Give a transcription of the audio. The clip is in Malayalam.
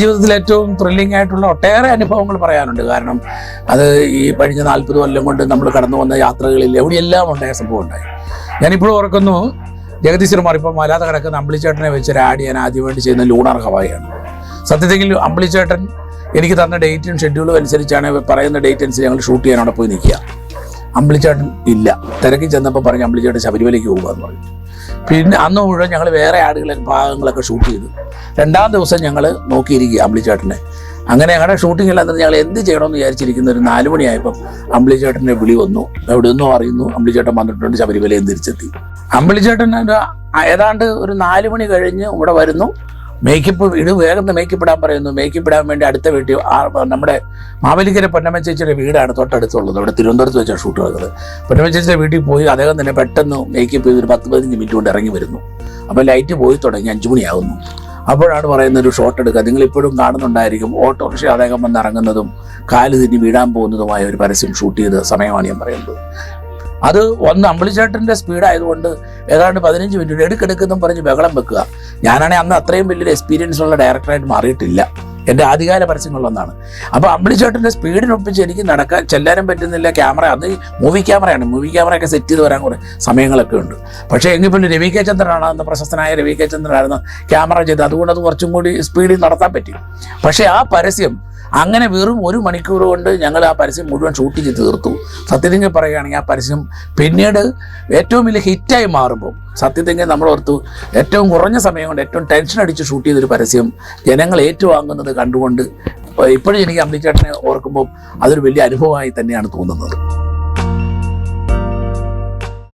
ജീവിതത്തിൽ ഏറ്റവും ത്രില്ലിംഗ് ആയിട്ടുള്ള ഒട്ടേറെ അനുഭവങ്ങൾ പറയാനുണ്ട്. കാരണം അത് ഈ കഴിഞ്ഞ 40 കൊല്ലം കൊണ്ട് നമ്മൾ കടന്നു വന്ന യാത്രകളിൽ എവിടെയെല്ലാം ഉണ്ടായ സംഭവം ഉണ്ടായി. ഞാനിപ്പോഴും ഓർക്കുന്നു, ജഗദീശ്വരന്മാർ ഇപ്പം മലാതെ കിടക്കുന്ന അമ്പിളിച്ചേട്ടനെ വെച്ചൊരു ആഡ് ഞാൻ ആദ്യമായിട്ട് ചെയ്യുന്ന ലൂണാർ ഹവായിയാണ്. സത്യത്തിൽ അമ്പിളിച്ചേട്ടൻ എനിക്ക് തന്ന ഡേറ്റും ഷെഡ്യൂളും അനുസരിച്ചാണ്, പറയുന്ന ഡേറ്റ് അനുസരിച്ച് ഞങ്ങൾ ഷൂട്ട് ചെയ്യാൻ അവിടെ പോയി നിൽക്കുക. അമ്പിളിച്ചേട്ടൻ ഇല്ല. തിരക്കി ചെന്നപ്പോൾ പറഞ്ഞ് അമ്പിളിച്ചേട്ടൻ ശബരിമലയ്ക്ക് പോകുകയെന്ന് പറഞ്ഞു. പിന്നെ അന്ന് മുഴുവൻ ഞങ്ങൾ വേറെ ആടുകളെ ഭാഗങ്ങളൊക്കെ ഷൂട്ട് ചെയ്തു. 2-ാം ദിവസം ഞങ്ങൾ നോക്കിയിരിക്കുക അമ്പിളിച്ചേട്ടനെ. അങ്ങനെ ഞങ്ങളുടെ ഷൂട്ടിങ്ങിൽ അന്ന് ഞങ്ങൾ എന്ത് ചെയ്യണമെന്ന് വിചാരിച്ചിരിക്കുന്ന ഒരു 4 മണിയായപ്പം അമ്പിളിച്ചേട്ടൻ്റെ വിളി വന്നു. എവിടെ നിന്നോ അറിയുന്നു അമ്പിളിച്ചേട്ടൻ വന്നിട്ടുണ്ട്, ശബരിമലയിൽ തിരിച്ചെത്തി. അമ്പിളിച്ചേട്ടൻ ഏതാണ്ട് ഒരു 4 മണി കഴിഞ്ഞ് ഇവിടെ വരുന്നു. മേക്കപ്പ് വേഗം മേക്കപ്പ് ഇടാൻ പറയുന്നു. മേക്കപ്പ് ഇടാൻ വേണ്ടി അടുത്ത വീട്ടിൽ നമ്മുടെ മാവേലിക്കര പൊന്നമ്മ ചേച്ചിയുടെ വീടാണ് തൊട്ടടുത്തുള്ളത്. ഇവിടെ തിരുവനന്തപുരത്ത് വെച്ചാണ് ഷൂട്ട് നടക്കുന്നത്. പൊന്നമ്മ ചേച്ചിയുടെ വീട്ടിൽ പോയി അദ്ദേഹം തന്നെ പെട്ടെന്ന് മേക്കപ്പ് ചെയ്ത് ഒരു 10-15 മിനിറ്റ് കൊണ്ട് ഇറങ്ങി വരുന്നു. അപ്പോൾ ലൈറ്റ് പോയി തുടങ്ങി 5 മണിയാകുന്നു. അപ്പോഴാണ് പറയുന്നത് ഒരു ഷോട്ട് എടുക്കുക. നിങ്ങളിപ്പോഴും കാണുന്നുണ്ടായിരിക്കും ഓട്ടോറിക്ഷ അദ്ദേഹം വന്ന് ഇറങ്ങുന്നതും കാല് തിരിഞ്ഞ് വീഴാൻ പോകുന്നതുമായ ഒരു പരസ്യം ഷൂട്ട് ചെയ്ത സമയമാണ് ഞാൻ പറയുന്നത്. അത് ഒന്ന് അമ്പിളിച്ചേട്ടൻ്റെ സ്പീഡായതുകൊണ്ട് ഏതാണ്ട് 15 മിനിറ്റ് എടുക്കെടുക്കെന്നും പറഞ്ഞ് ബഹളം വെക്കുക. ഞാനാണെങ്കിൽ അന്ന് അത്രയും വലിയൊരു എക്സ്പീരിയൻസ് ഉള്ള ഡയറക്ടറായിട്ട് മാറിയിട്ടില്ല. എൻ്റെ ആദ്യകാല പരസ്യങ്ങളിലൊന്നാണ്. അപ്പോൾ അമ്പിളിച്ചേട്ടൻ്റെ സ്പീഡിനൊപ്പിച്ച് എനിക്ക് ചെല്ലാനും പറ്റുന്നില്ല. ക്യാമറ അത് മൂവി ക്യാമറയാണ്. മൂവി ക്യാമറയൊക്കെ സെറ്റ് ചെയ്ത് വരാൻ കുറേ സമയങ്ങളൊക്കെ ഉണ്ട്. പക്ഷേ എങ്കിൽ പിന്നെ രവി കെ ചന്ദ്രനാണ്, അന്ന് പ്രശസ്തനായ രവി കെ ചന്ദ്രനായിരുന്നു ക്യാമറ ചെയ്ത്. അതുകൊണ്ട് അത് കുറച്ചും കൂടി സ്പീഡിൽ നടത്താൻ പറ്റി. പക്ഷേ ആ പരസ്യം അങ്ങനെ വെറും 1 മണിക്കൂർ കൊണ്ട് ഞങ്ങൾ ആ പരസ്യം മുഴുവൻ ഷൂട്ട് ചെയ്ത് തീർത്തു. സത്യത്തിൽ പറയുകയാണെങ്കിൽ ആ പരസ്യം പിന്നീട് ഏറ്റവും വലിയ ഹിറ്റായി മാറുമ്പോൾ സത്യത്തിൽ നമ്മൾ ഓർത്തു ഏറ്റവും കുറഞ്ഞ സമയം കൊണ്ട് ഏറ്റവും ടെൻഷൻ അടിച്ച് ഷൂട്ട് ചെയ്തൊരു പരസ്യം ജനങ്ങൾ ഏറ്റുവാങ്ങുന്നത് കണ്ടുകൊണ്ട് ഇപ്പോഴും എനിക്ക് അമ്പിളിച്ചേട്ടനെ ഓർക്കുമ്പോൾ അതൊരു വലിയ അനുഭവമായി തന്നെയാണ് തോന്നുന്നത്.